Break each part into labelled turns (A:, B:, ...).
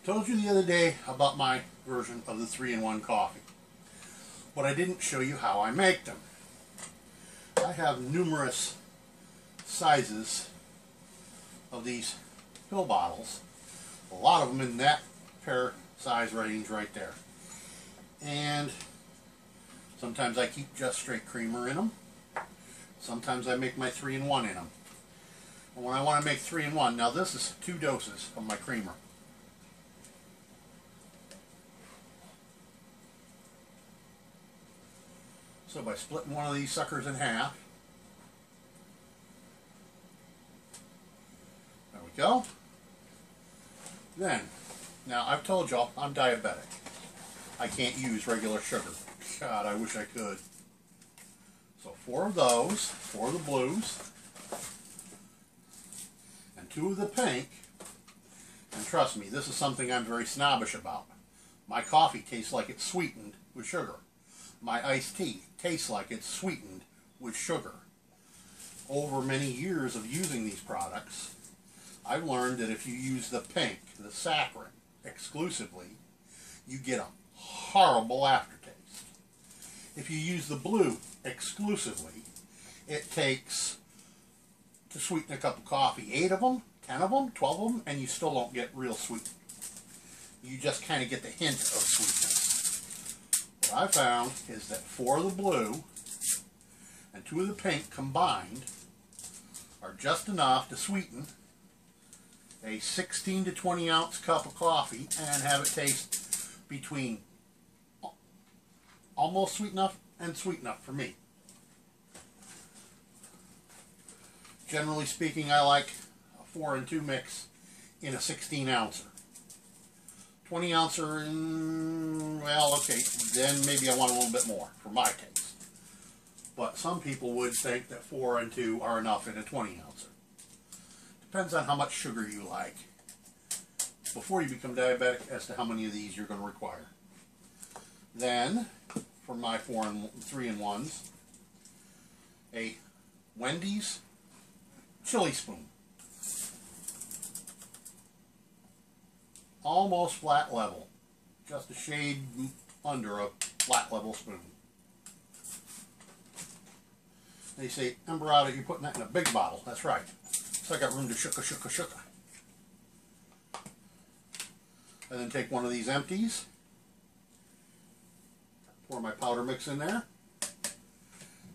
A: Told you the other day about my version of the 3-in-1 coffee, but I didn't show you how I make them. I have numerous sizes of these pill bottles, a lot of them in that pair size range right there. And sometimes I keep just straight creamer in them. Sometimes I make my 3-in-1 in them. And when I want to make 3-in-1, now this is 2 doses of my creamer. So by splitting one of these suckers in half, there we go. Then, now I've told y'all I'm diabetic. I can't use regular sugar. God, I wish I could. So 4 of those, 4 of the blues, and 2 of the pink. And trust me, this is something I'm very snobbish about. My coffee tastes like it's sweetened with sugar. My iced tea tastes like it's sweetened with sugar. Over many years of using these products, I've learned that if you use the pink, the saccharin, exclusively, you get a horrible aftertaste. If you use the blue exclusively, it takes, to sweeten a cup of coffee, 8 of them, 10 of them, 12 of them, and you still don't get real sweet. You just kind of get the hint of sweetness. What I found is that 4 of the blue and 2 of the pink combined are just enough to sweeten a 16 to 20 ounce cup of coffee and have it taste between almost sweet enough and sweet enough for me. Generally speaking, I like a 4 and 2 mix in a 16 ouncer. 20 ouncer, well, okay, then maybe I want a little bit more for my taste. But some people would think that 4 and 2 are enough in a 20 ouncer. Depends on how much sugar you like before you become diabetic as to how many of these you're going to require. Then, for my 3-in-1s, a Wendy's chili spoon. Almost flat level, just a shade under a flat level spoon. They say, Emperata, you're putting that in a big bottle. That's right. So I got room to shuka. And then take one of these empties, pour my powder mix in there,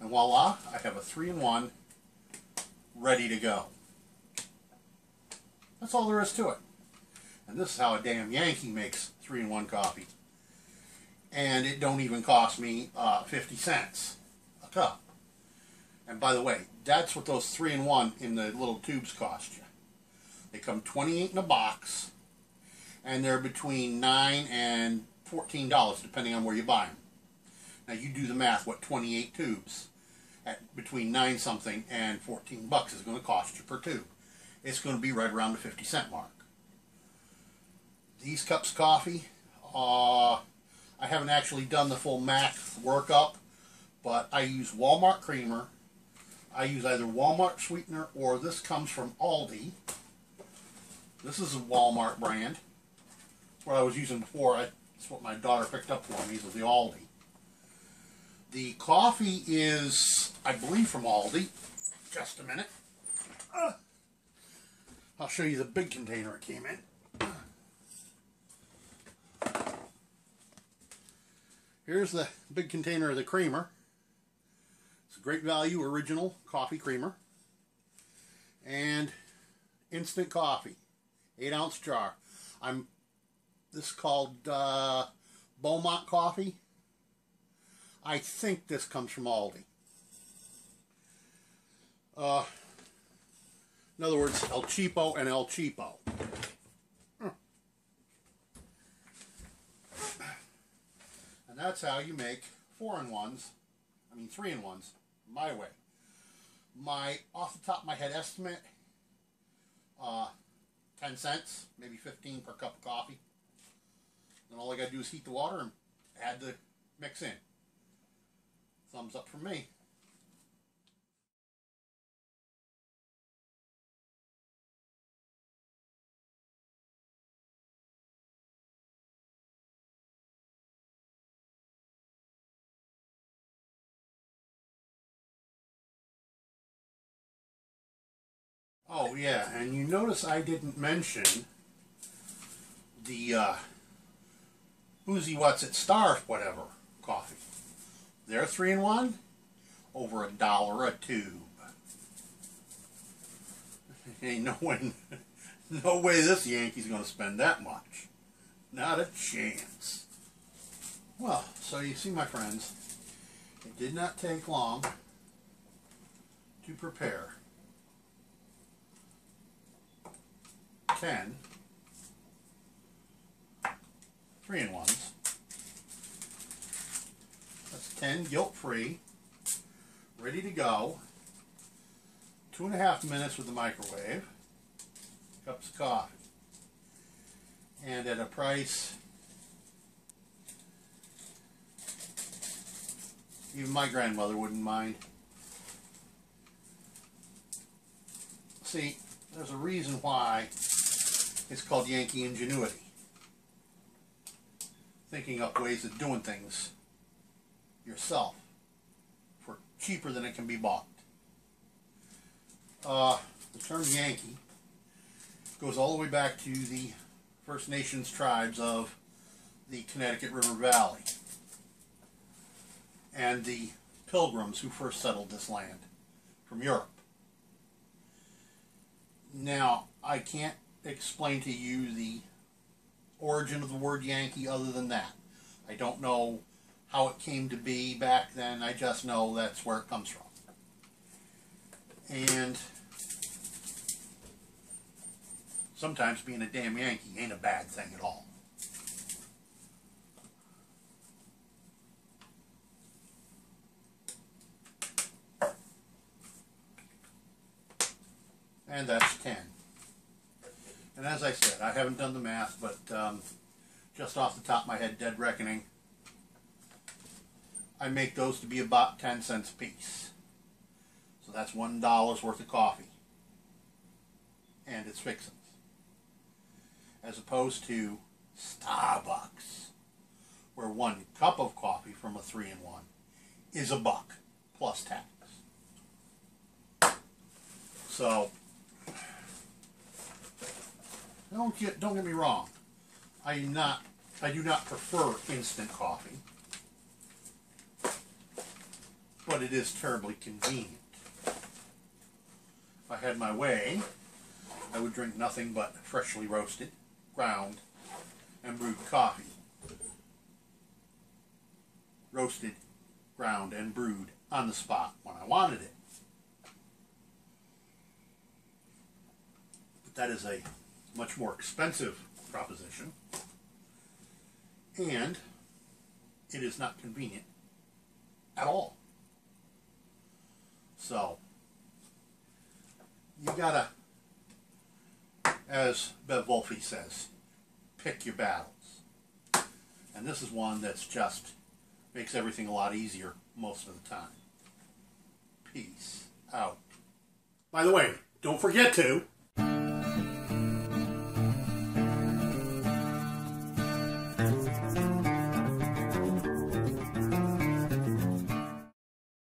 A: and voila, I have a 3-in-1 ready to go. That's all there is to it. And this is how a damn Yankee makes 3-in-1 coffee. And it don't even cost me 50 cents a cup. And by the way, that's what those 3-in-1 in the little tubes cost you. They come 28 in a box, and they're between $9 and $14 depending on where you buy them. Now you do the math, what 28 tubes at between 9 something and 14 bucks is going to cost you per tube. It's going to be right around the 50 cent mark. These cups of coffee, I haven't actually done the full math workup, but I use Walmart creamer. I use either Walmart sweetener or this comes from Aldi. This is a Walmart brand. It's what I was using before. It's what my daughter picked up for me, is the Aldi. The coffee is, I believe, from Aldi. Just a minute. I'll show you the big container it came in. Here's the big container of the creamer. It's a Great Value original coffee creamer. And instant coffee. 8-ounce jar. This is called Beaumont coffee. I think this comes from Aldi. In other words, El Cheapo and El Cheapo. And that's how you make 3-in-1s, my way. My, off the top of my head estimate, 10 cents, maybe 15 per cup of coffee. Then all I got to do is heat the water and add the mix in. Thumbs up from me. Oh yeah, and you notice I didn't mention the Boozy What's It Star whatever coffee. They're 3-in-1, over $1 a tube. Ain't no way, no way this Yankee's gonna spend that much. Not a chance. Well, so you see, my friends, it did not take long to prepare 10 3-in-1s. That's 10 guilt-free, ready to go. 2.5 minutes with the microwave, cups of coffee, and at a price even my grandmother wouldn't mind. See, there's a reason why it's called Yankee ingenuity. Thinking up ways of doing things yourself for cheaper than it can be bought. The term Yankee goes all the way back to the First Nations tribes of the Connecticut River Valley and the Pilgrims who first settled this land from Europe. Now, I can't explain to you the origin of the word Yankee other than that. I don't know how it came to be back then. I just know that's where it comes from. And sometimes being a damn Yankee ain't a bad thing at all. And that's 10. And as I said, I haven't done the math, but just off the top of my head, dead reckoning, I make those to be about 10 cents a piece. So that's $1 worth of coffee and its fixings. As opposed to Starbucks, where 1 cup of coffee from a 3-in-1 is $1 plus tax. So don't get me wrong. I do not prefer instant coffee, but it is terribly convenient. If I had my way, I would drink nothing but freshly roasted, ground, and brewed coffee. Roasted, ground, and brewed on the spot when I wanted it. But that is a much more expensive proposition, and it is not convenient at all. So you gotta, as Bev Wolfe says, pick your battles. And this is one that's just makes everything a lot easier most of the time. Peace out. By the way, don't forget to